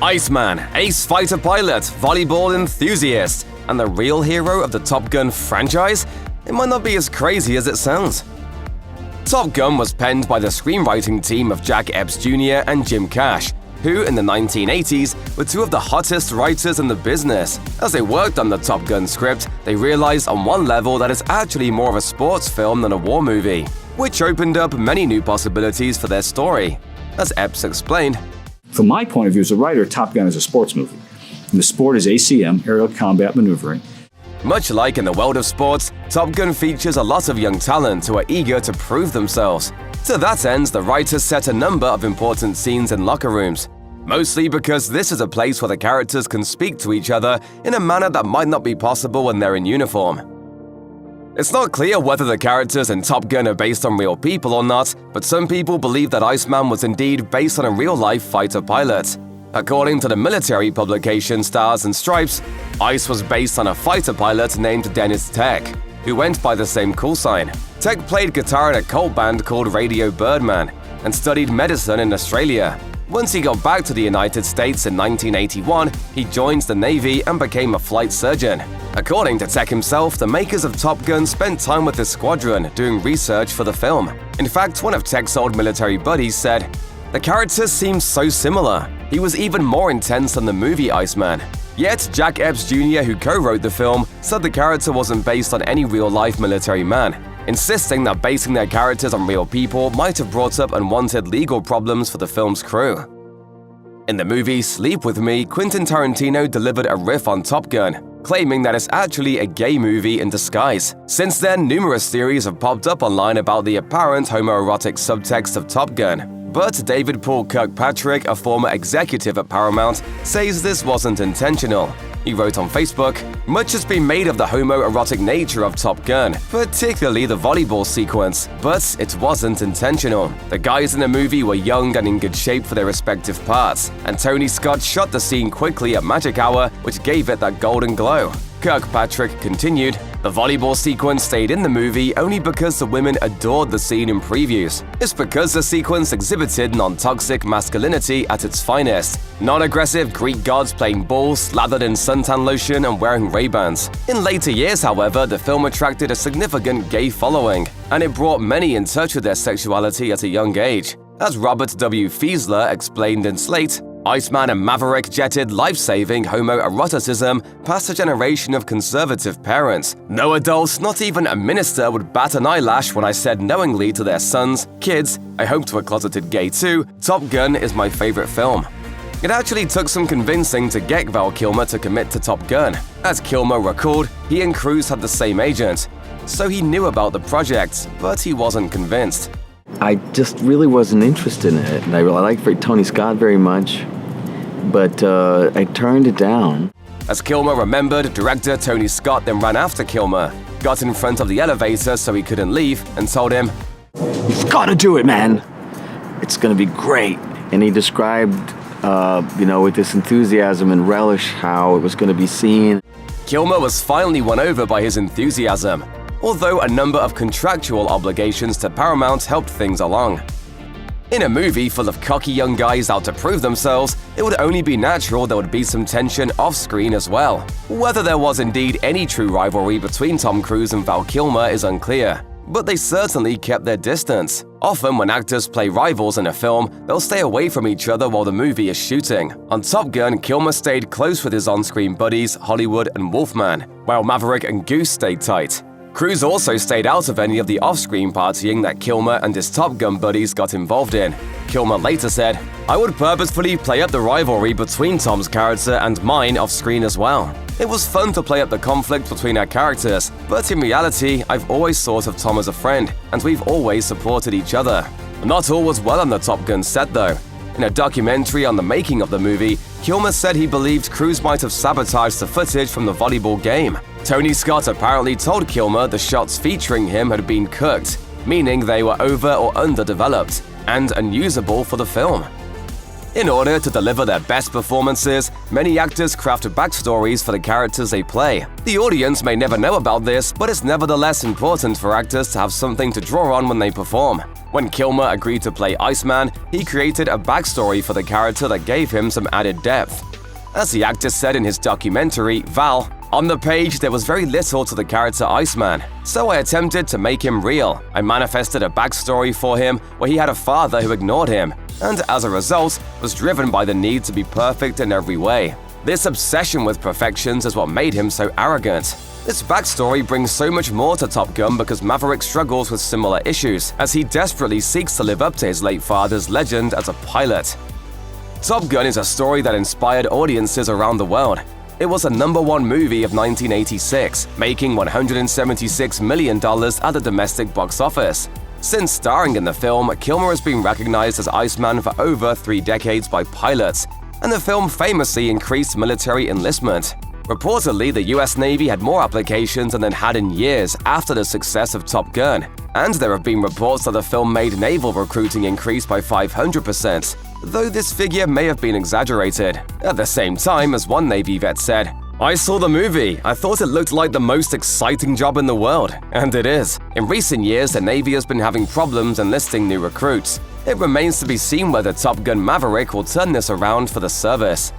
Iceman, ace fighter pilot, volleyball enthusiast, and the real hero of the Top Gun franchise? It might not be as crazy as it sounds. Top Gun was penned by the screenwriting team of Jack Epps Jr. and Jim Cash, who in the 1980s were two of the hottest writers in the business. As they worked on the Top Gun script, they realized on one level that it's actually more of a sports film than a war movie, which opened up many new possibilities for their story. As Epps explained, "From my point of view as a writer, Top Gun is a sports movie. And the sport is ACM, aerial combat maneuvering. Much like in the world of sports, Top Gun features a lot of young talent who are eager to prove themselves. To that end, the writers set a number of important scenes in locker rooms, mostly because this is a place where the characters can speak to each other in a manner that might not be possible when they're in uniform. It's not clear whether the characters in Top Gun are based on real people or not, but some people believe that Iceman was indeed based on a real-life fighter pilot. According to the military publication Stars and Stripes, Ice was based on a fighter pilot named Dennis Tech, who went by the same call sign. Tech played guitar in a cult band called Radio Birdman and studied medicine in Australia. Once he got back to the United States in 1981, he joined the Navy and became a flight surgeon. According to Tech himself, the makers of Top Gun spent time with his squadron doing research for the film. In fact, one of Tech's old military buddies said, "The characters seem so similar. He was even more intense than the movie Iceman." Yet, Jack Epps Jr., who co-wrote the film, said the character wasn't based on any real-life military man, insisting that basing their characters on real people might have brought up unwanted legal problems for the film's crew. In the movie Sleep With Me, Quentin Tarantino delivered a riff on Top Gun, claiming that it's actually a gay movie in disguise. Since then, numerous theories have popped up online about the apparent homoerotic subtext of Top Gun. But David Paul Kirkpatrick, a former executive at Paramount, says this wasn't intentional. He wrote on Facebook, "Much has been made of the homoerotic nature of Top Gun, particularly the volleyball sequence, but it wasn't intentional. The guys in the movie were young and in good shape for their respective parts, and Tony Scott shot the scene quickly at magic hour, which gave it that golden glow." Kirkpatrick continued, "The volleyball sequence stayed in the movie only because the women adored the scene in previews. It's because the sequence exhibited non-toxic masculinity at its finest. Non-aggressive Greek gods playing ball, slathered in suntan lotion and wearing Ray-Bans. In later years, however, the film attracted a significant gay following, and it brought many in touch with their sexuality at a young age." As Robert W. Fiesler explained in Slate, "Iceman and Maverick jetted life-saving homoeroticism past a generation of conservative parents. No adult, not even a minister, would bat an eyelash when I said knowingly to their sons, 'Kids, I hope to a closeted gay too, Top Gun is my favorite film.'" It actually took some convincing to get Val Kilmer to commit to Top Gun. As Kilmer recalled, he and Cruise had the same agent, so he knew about the project, but he wasn't convinced. I just really wasn't interested in it, and I liked Tony Scott very much, but I turned it down. As Kilmer remembered, director Tony Scott then ran after Kilmer, got in front of the elevator so he couldn't leave, and told him, "You've got to do it, man. It's going to be great." And he described, with this enthusiasm and relish how it was going to be seen. Kilmer was finally won over by his enthusiasm, although a number of contractual obligations to Paramount helped things along. In a movie full of cocky young guys out to prove themselves, it would only be natural there would be some tension off-screen as well. Whether there was indeed any true rivalry between Tom Cruise and Val Kilmer is unclear, but they certainly kept their distance. Often when actors play rivals in a film, they'll stay away from each other while the movie is shooting. On Top Gun, Kilmer stayed close with his on-screen buddies Hollywood and Wolfman, while Maverick and Goose stayed tight. Cruise also stayed out of any of the off-screen partying that Kilmer and his Top Gun buddies got involved in. Kilmer later said, "I would purposefully play up the rivalry between Tom's character and mine off-screen as well. It was fun to play up the conflict between our characters, but in reality, I've always thought of Tom as a friend, and we've always supported each other." Not all was well on the Top Gun set, though. In a documentary on the making of the movie, Kilmer said he believed Cruise might have sabotaged the footage from the volleyball game. Tony Scott apparently told Kilmer the shots featuring him had been cooked, meaning they were over or underdeveloped, and unusable for the film. In order to deliver their best performances, many actors craft backstories for the characters they play. The audience may never know about this, but it's nevertheless important for actors to have something to draw on when they perform. When Kilmer agreed to play Iceman, he created a backstory for the character that gave him some added depth. As the actor said in his documentary, Val, "On the page, there was very little to the character Iceman, so I attempted to make him real. I manifested a backstory for him where he had a father who ignored him, and as a result, was driven by the need to be perfect in every way. This obsession with perfections is what made him so arrogant." This backstory brings so much more to Top Gun because Maverick struggles with similar issues, as he desperately seeks to live up to his late father's legend as a pilot. Top Gun is a story that inspired audiences around the world. It was a #1 movie of 1986, making $176 million at the domestic box office. Since starring in the film, Kilmer has been recognized as Iceman for over 3 decades by pilots, and the film famously increased military enlistment. Reportedly, the US Navy had more applications than it had in years after the success of Top Gun, and there have been reports that the film made naval recruiting increase by 500%, though this figure may have been exaggerated. At the same time, as one Navy vet said, "I saw the movie. I thought it looked like the most exciting job in the world, and it is." In recent years, the Navy has been having problems enlisting new recruits. It remains to be seen whether Top Gun Maverick will turn this around for the service.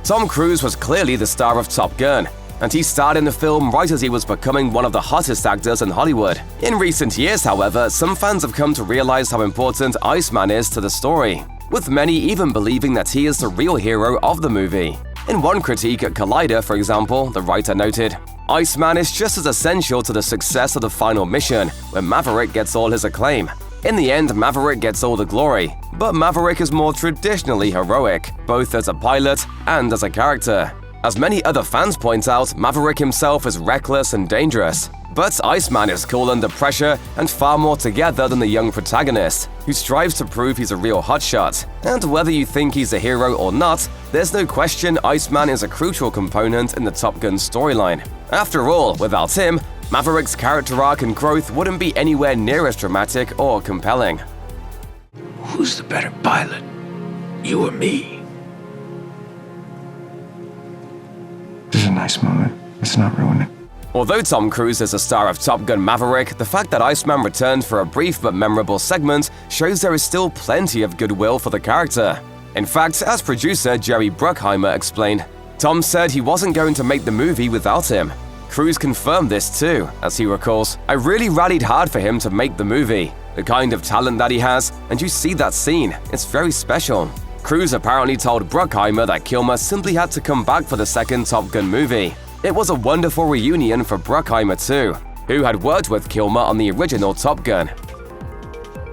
Tom Cruise was clearly the star of Top Gun, and he starred in the film right as he was becoming one of the hottest actors in Hollywood. In recent years, however, some fans have come to realize how important Iceman is to the story, with many even believing that he is the real hero of the movie. In one critique at Collider, for example, the writer noted, "Iceman is just as essential to the success of the final mission, where Maverick gets all his acclaim. In the end, Maverick gets all the glory, but Maverick is more traditionally heroic, both as a pilot and as a character." As many other fans point out, Maverick himself is reckless and dangerous. But Iceman is cool under pressure and far more together than the young protagonist, who strives to prove he's a real hotshot. And whether you think he's a hero or not, there's no question Iceman is a crucial component in the Top Gun storyline. After all, without him, Maverick's character arc and growth wouldn't be anywhere near as dramatic or compelling. Who's the better pilot? You or me? This is a nice moment. Let's not ruin it. Although Tom Cruise is the star of Top Gun Maverick, the fact that Iceman returned for a brief but memorable segment shows there is still plenty of goodwill for the character. In fact, as producer Jerry Bruckheimer explained, Tom said he wasn't going to make the movie without him. Cruise confirmed this too, as he recalls, "I really rallied hard for him to make the movie. The kind of talent that he has, and you see that scene, it's very special." Cruise apparently told Bruckheimer that Kilmer simply had to come back for the second Top Gun movie. It was a wonderful reunion for Bruckheimer too, who had worked with Kilmer on the original Top Gun.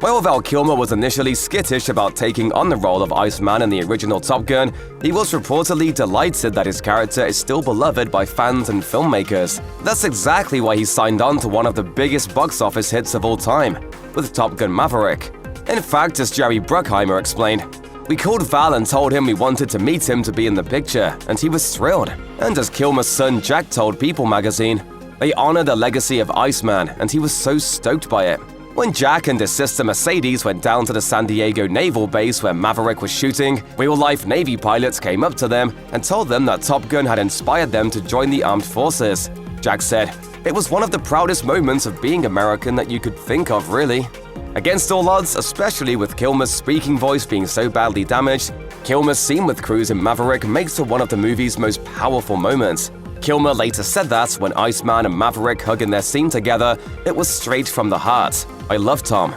While Val Kilmer was initially skittish about taking on the role of Iceman in the original Top Gun, he was reportedly delighted that his character is still beloved by fans and filmmakers. That's exactly why he signed on to one of the biggest box office hits of all time, with Top Gun Maverick. In fact, as Jerry Bruckheimer explained, "We called Val and told him we wanted to meet him to be in the picture, and he was thrilled." And as Kilmer's son Jack told People magazine, "They honor the legacy of Iceman, and he was so stoked by it." When Jack and his sister Mercedes went down to the San Diego Naval Base where Maverick was shooting, real-life Navy pilots came up to them and told them that Top Gun had inspired them to join the armed forces. Jack said, "It was one of the proudest moments of being American that you could think of, really." Against all odds, especially with Kilmer's speaking voice being so badly damaged, Kilmer's scene with Cruise in Maverick makes it one of the movie's most powerful moments. Kilmer later said that when Iceman and Maverick hug in their scene together, it was straight from the heart. "I love Tom."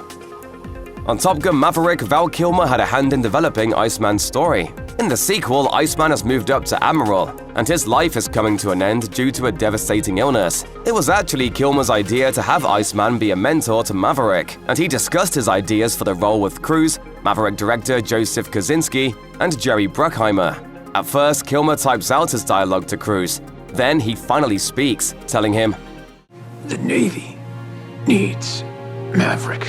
On Top Gun Maverick, Val Kilmer had a hand in developing Iceman's story. In the sequel, Iceman has moved up to Admiral, and his life is coming to an end due to a devastating illness. It was actually Kilmer's idea to have Iceman be a mentor to Maverick, and he discussed his ideas for the role with Cruise, Maverick director Joseph Kazansky, and Jerry Bruckheimer. At first, Kilmer types out his dialogue to Cruise. Then he finally speaks, telling him, "The Navy needs Maverick."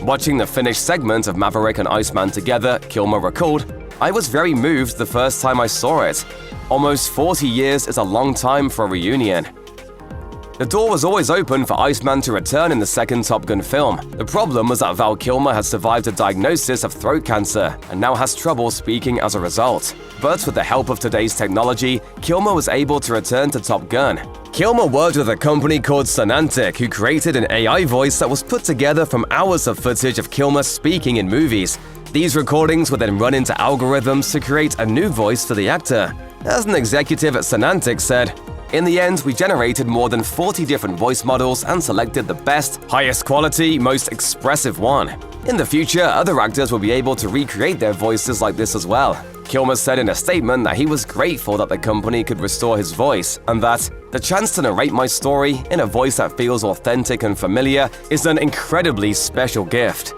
Watching the finished segment of Maverick and Iceman together, Kilmer recalled, "I was very moved the first time I saw it. Almost 40 years is a long time for a reunion." The door was always open for Iceman to return in the second Top Gun film. The problem was that Val Kilmer had survived a diagnosis of throat cancer and now has trouble speaking as a result. But with the help of today's technology, Kilmer was able to return to Top Gun. Kilmer worked with a company called Sonantic, who created an AI voice that was put together from hours of footage of Kilmer speaking in movies. These recordings were then run into algorithms to create a new voice for the actor. As an executive at Sonantic said, "In the end, we generated more than 40 different voice models and selected the best, highest quality, most expressive one. In the future, other actors will be able to recreate their voices like this as well." Kilmer said in a statement that he was grateful that the company could restore his voice, and that the chance to narrate my story in a voice that feels authentic and familiar is an incredibly special gift.